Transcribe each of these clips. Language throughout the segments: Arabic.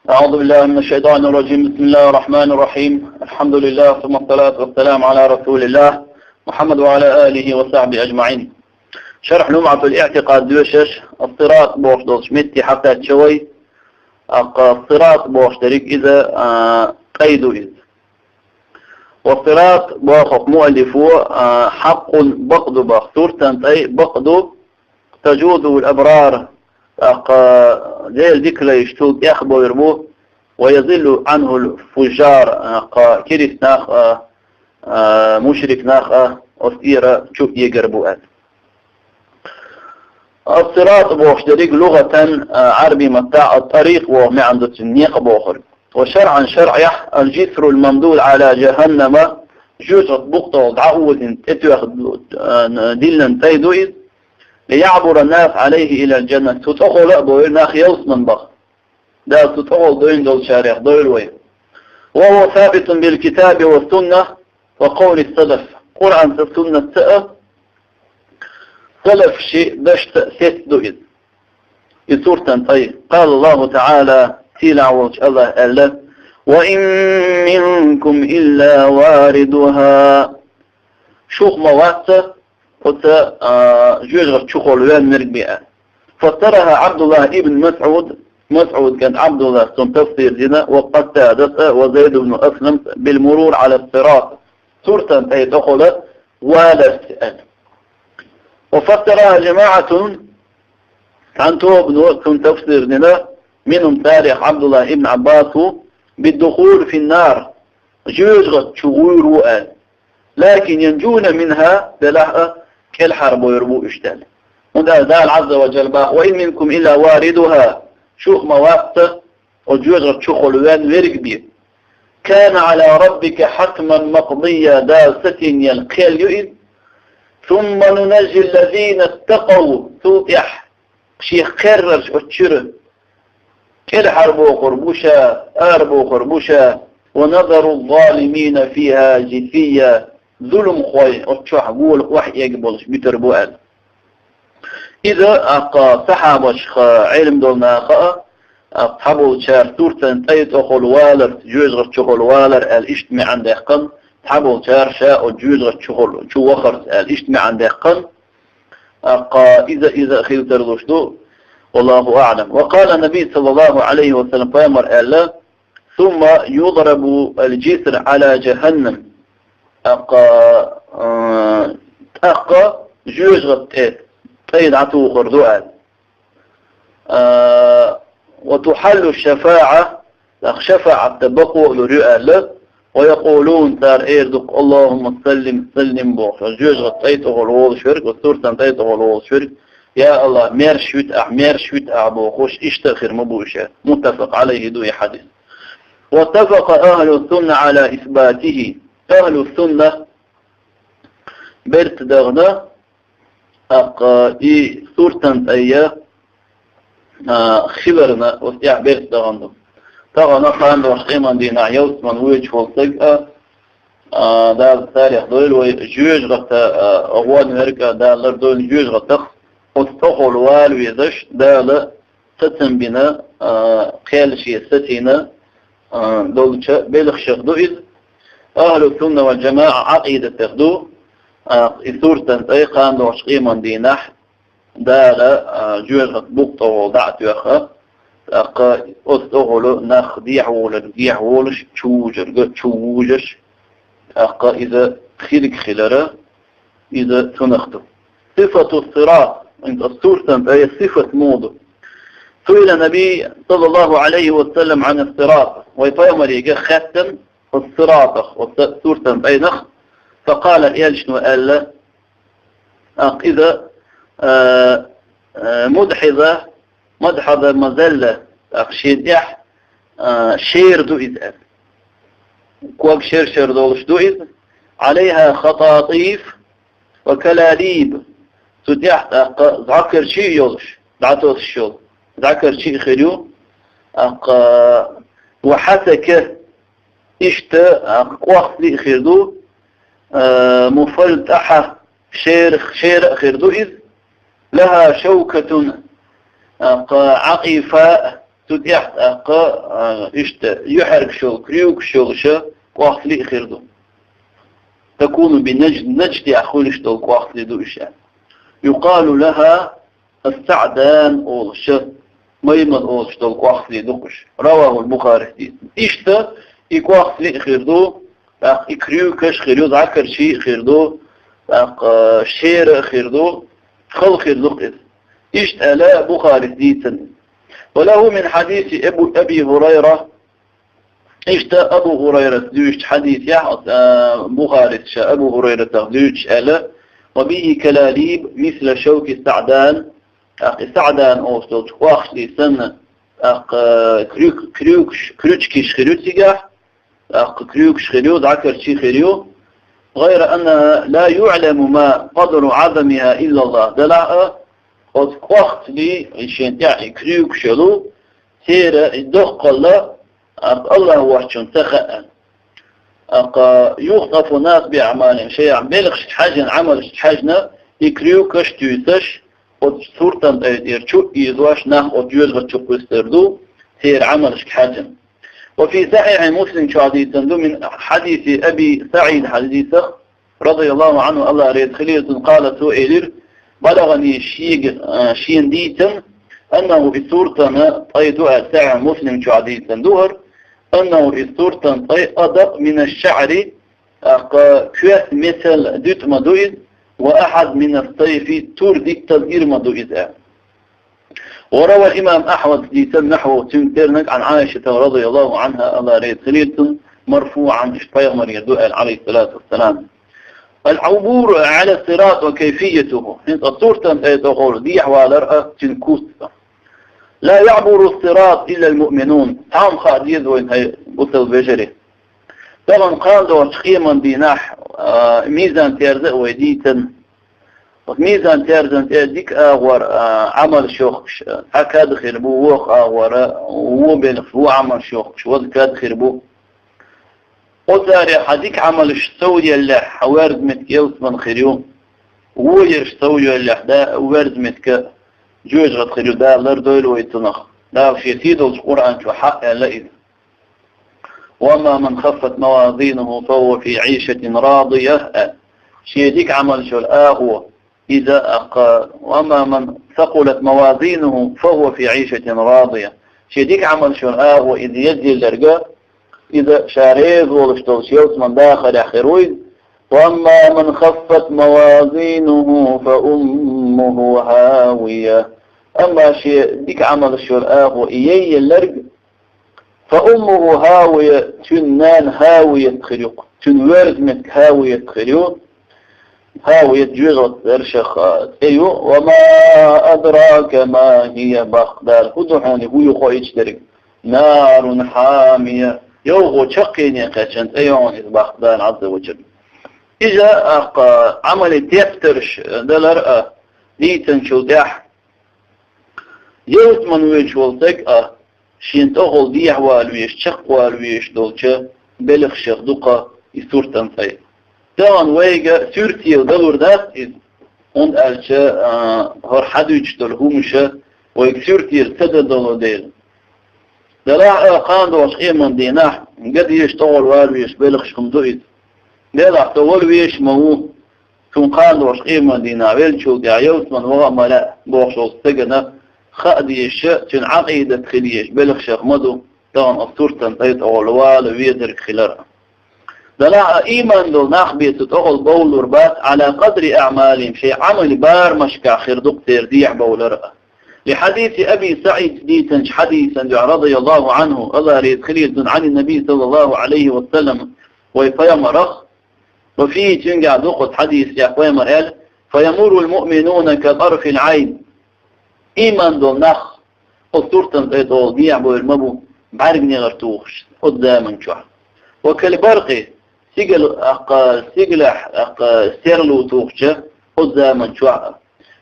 أعوذ بالله من الشيطان الرجيم. بسم الله الرحمن الرحيم. الحمد لله ثم الصلاة والسلام على رسول الله محمد وعلى آله وصحبه أجمعين. شرح لمعة الاعتقاد دوشش الصراط بوش دوش متي حتى تشوي الصراط بوش دريك إذا قيدوا إذ والصراط بوخ مؤلفه حق بقض بخصورة أي بقض تجوزه الأبرار زي الذكر يشتوك يخبو يربوه ويظل عنه الفجار كريس ناخ مشرك ناخ أسئرة شوف يقربوات. الصراط بوش دريق لغة عربي متاع الطريق وما عنده النيق بوخر، وشرعا شرع الجسر الممدود على جهنم جزء بقطة دعوة تتوخ دلن تيدوئذ ليعبر الناس عليه إلى الجنة. تتقل أبوه ناخ يوس من بخ دا تتقل دوين دول شارع دول وين، وهو ثابت بالكتاب والسنة وقول السلف. قرآن السنة سلف شيء دشت ست دوئذ يسورة. طيب قال الله تعالى تيلع وش الله ألا وإن منكم إلا واردها شوخ مواسة قلت جوجر شخول وين مرقبئة. فسرها عبد الله ابن مسعود كان عبد الله سن تفسير دينا وقتادة وزيد بن أسلم بالمرور على الصراط سورة أي تقول ولا سأل. وفسرها جماعة عن توب سن تفسير دينا منهم تاريخ عبد الله ابن عباس بالدخول في النار جوجر شغور وآل لكن ينجون منها بلحقة كالحرب ويربو اشتال. وده دال عز وجل باه وإن منكم إلا واردها شوخ مواسطة وجوجر شخلوان ورق بيه كان على ربك حتما مقضيا دا ستين ينقل يؤذ ثم ننجي الذين اتقوا توتح شيخ كرر اتشره كالحرب وخربوشا أربو خربوشا ونظر الظالمين فيها جثية ظلم خوي اتشوح قول وحي يقبلش بتربوال. إذا صحابش علم دولنا أصحابه شار سورة تيت أخل والر جوز غر شغل والر الاشتمع عند قن أصحابه شار شاء جوز غر شغل شو وخرت الاشتمع عند قن إذا أخذ ترضوشدو والله أعلم. وقال النبي صلى الله عليه وسلم فيمر ألا ثم يضرب الجسر على جهنم جوز غطيت تيد عطو خردوء وتحل الشفاعة شفاعة تبقوا لرؤى له ويقولون تار إيردك اللهم سلم بوخ جوز غطيت غلوظ شرك والسورة تنتيت غلوظ شرك يا الله مير شوت بوخوش اشتخر مبوشة. متفق عليه دوي حديث. واتفق أهل السنة على إثباته. أهل السنة برت دغنا سورة أي خبرنا وستيع برت دغنا تغنا قام بوحقيما دينا يوس من ويج فلسقة دا التاريخ دول وجوج غطا أغوان مركا دا لردول جوج غطا وستقل والويزش دا لستن بنا قيل شيء ستينا دول بلغ شخدو إذ أهل السنة والجماعة عقيدة تخدو سورة أي قام دوشقيما دينح دالا جوجة بوقتا وضعت يخا أستغلو نخديع ولش تشوجش إذا خلرة إذا تنخدو. صفة الصراط عند السورة أي صفة موضوع. سئل النبي صلى الله عليه وسلم عن الصراط ويطيمر يجي ختم الصراط والسورة أي نخ فقال إيش وقال إذا مدحضة مزلة شيدح شير دو إذ كواب شير دولش دو إذ عليها خطاطيف وكلاليب تدح ذكر شيء يولش دعتوس الشغل ذكر شيء خيريو وحسك إشت قوخ لي خيردو مفلتحة شير خيردو إذ لها شوكة عقيفاء تتيحت إشت يحرق شو كريوك شو وقت لي خيردو تكون بنجد أخولش دو وقت لي دو إشان يقال لها السعدان أولش ميمن أولش دو وقت لي دوش رواه البخاري إشت وقت لي خيردو كريوكش خيردو ذكر شيء خيردو شير خيردو خل خيردو إشت ألا بخاري ديتن وله من حديث أبي هريرة إشت أبو هريرة دوش حديث بخاري أبو هريرة دوش ألا وبه كلاليب مثل شوك السعدان السعدان أوستوش واخش لي سنة كريوكش خيروتيجح كريوكش خيريو ذكر شي خيريو غير أنها لا يعلم ما قدر عظمها إلا الله دلع وقت لي عشان يعني كريوك شلو سير الدق الله الله وحشون تخأ يخطف ناس بأعمالهم شيء عملش حاجة عمل حاجنا يكريوكش تيسش وصورتن يرشو يزواش ناخ وجوز وتشوف يستردو سير عملش حاجة وفي صحيح مسلم حديثا من حديث أبي سعيد حديثه رضي الله عنه الله ريد خليل قال سئل بلغني شين ديتم أنه السورة طيدها ساعة مسلم حديثا دور أنه السورة طي أدق من الشعر كويس مثل دوت مدوئد وأحد من الطيف تور ديكتل إرمدوئد وروى الإمام أحمد ديتم نحو تنترنك عن عائشة رضي الله عنها الله ريد خليل مرفوعا اشتيغمر يدوء عليه الصلاة والسلام العبور على الصراط وكيفيته الصورة تقول دي أحوال رأى تنكوس لا يعبر الصراط إلا المؤمنون تعم خاديز وين هي بطل بجري طبعا قال دو تخيما بناح ميزان تيرزق ويديتن ميزان تيرزن تيرديك أغور عمل شوخش هكذا خربو ووخ أغور وبيلفو عمل شوخش وذكاد خربو وتاري حديك عمل الشتوية اللي حوارد متكيوس من خريوم وير الشتوية اللي حدا وارد متك جوج غد خريو دا لردويل ويتنخ دا في تيدو القرآن شو حق لئذ وما من خفت موازينه فهو في عيشة راضية شيديك عمل شو الآغوة إذا وما من ثقلت موازينه فهو في عيشة راضية شيديك عمل شو الآغوة إذ يجي الارقاء إذا شاريز ولشتوشيوس من داخل أخرويز وأما من خفت موازينه فأمه هاوية أما شيء ديك عمل الشرآه وإيي اللرق فأمه هاوية تنان هاوية خريق تنورزمت هاوية خريق هاوية جغط ارشخ ايو وما أدراك ما هي بخدار هدوحاني هو يخويش درق نار حامية يوغو شقيني قاشنت ايوان بخدار عز وجل إذا عمل تفترش دلر ليتن شو داح يوت من ويش والتك شين تغل ديح والويش شق والويش دولشة بلغ شق دقا يسورتن فاي دان ويجا سورتي ودلور داس إذ هون ألشة هر حدوش دل همشة ويك سورتي ارتدى دلو ديل دلاع قاند وشقية من ديناح قد يشتغل والويش بلغ شقمدو إذ لذا احتوال ويش مهو كون قاند وشقية من ديناويل شو قاعيوت من وغا ملاء بوخشو استقنا خادي الشيء تن عقيدة خليش بلغ شيخ مدو دان أسطورتن تيت أولوال ويدرك خلالها دلاء إيمان دول ناخبية تتغل بول وربات على قدر أعمالهم شيء عمل بار مشكع خردق ترديع بولرأة لحديث أبي سعيد ديتنش حديثا رضي الله عنه الله ريد خليل عن النبي صلى الله عليه وسلم ويفيمرخ وفيه تنقع دقت حديث يا فيمر فيمر المؤمنون كطرف العين إيمان دول نخ أسطورتن تيتول ديع بو المبو بعرقني غرتوخش قداما شوح وكالبرقي سيقلح سيرلو توخشة قداما شوح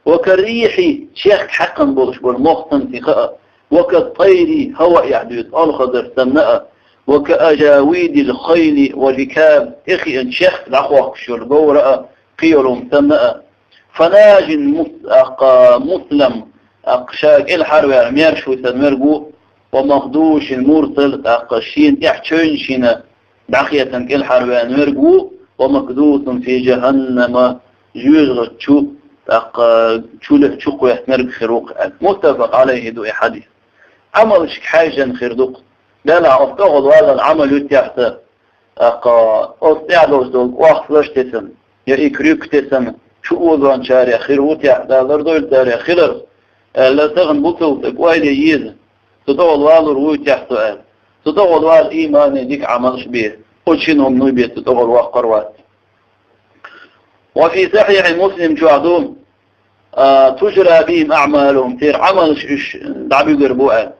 وكالريحي شيخ حقا بولش والمختن تخاء وكالطير هواء يحدث الخضر سمناء وكأجاويد الخيل والركاب إخي أن شيخ الأخوة شربورة قيلهم سمناء فناج مسلم أقشاك الحرب ميرشو سنمرقو ومخدوش المرسل أقشين إحشنشنا دعخية كل حربان مرقو ومكدوس في جهنم جوز تشو تشوله تشوق يحمرق خروق متفق عليه دو حديث عمل شك حاجة خردق لا أفتغض هذا العمل يتحت أستعدوش دول وأخفلش تسم يا إكريك تسم شو أوضوان شارع خير وتحت لردول تاريخ خير لا تغن بطل وايد ييز تدول والر وتحت سؤال تدول وال إيمان ديك عملش به وشينهم نوبية تدول وقروات وفي صحيح مسلم جعدون تجرى بهم أعمالهم تير عمل دعبي قربوها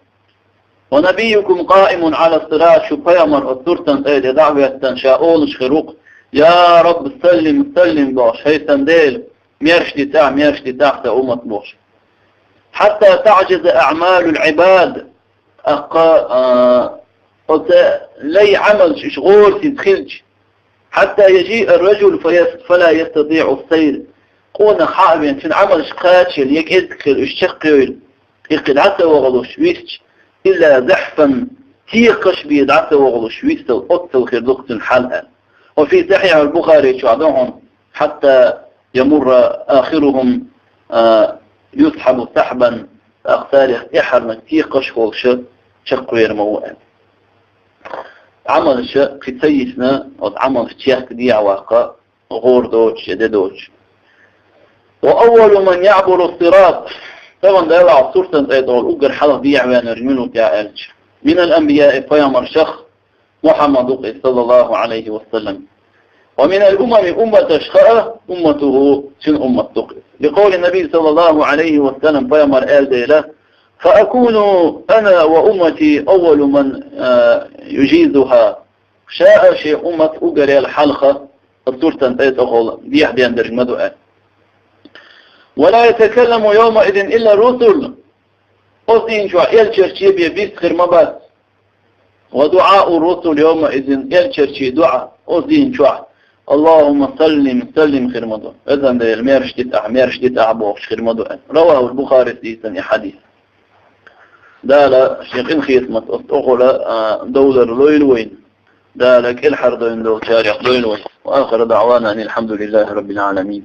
ونبيكم قائم على الصراط شو بيامر الترتن ايدي دعوة شاؤون شخروق يا رب سلم سلم باش هي سنديل ميرشتي تحت أمة باش حتى تعجز أعمال العباد لي عمل شغول تدخلش حتى يجيء الرجل فلا يستطيع السير قونا حابين في عمل شقاتل يكدكل الشقيل يقد عسى وغلوش ويسج إلا زحفا تيقش بيد عسى وغلوش ويسج القطة خردقة الحلقة وفي صحيح البخاري شعدهم حتى يمر آخرهم يسحب سحبا أقتاريخ إحرنا تيقش وغلش شق ويرموان عمل الشيء في سيسنا عمل الشيخ دي عواقع غور دوش يدي دوش وأول من يعبر الصراط طبعا ده يلعب صورة ايضا أجر حلق دي عوان رجمينه تعالج من الأنبياء فيامر شخ محمد صلى الله عليه وسلم ومن الأمم أمة شخاء أمته سن أمة تقل لقول النبي صلى الله عليه وسلم فيامر آل ديله فأكون أنا وأمتي أول من يجيزها شاء شيء أمة أجر الحلقة الصورة ايضا دي حديان درجمده ولا يتكلم يومئذ إلا الرسل قصدين شو يلشرشي بيسخر مبات ودعاء الرسل يومئذ يلشرشي دعاء قصدين شو اللهم سلم خير مدو إذن ده الميرش ديت أعبوش خير مدو رواه البخاري سيسن حديث ده لا شيخين خيثمت أخو دولر لويلوين ده لك الحر دوين دول شارع لويلوين وآخر دعوانا أن الحمد لله رب العالمين.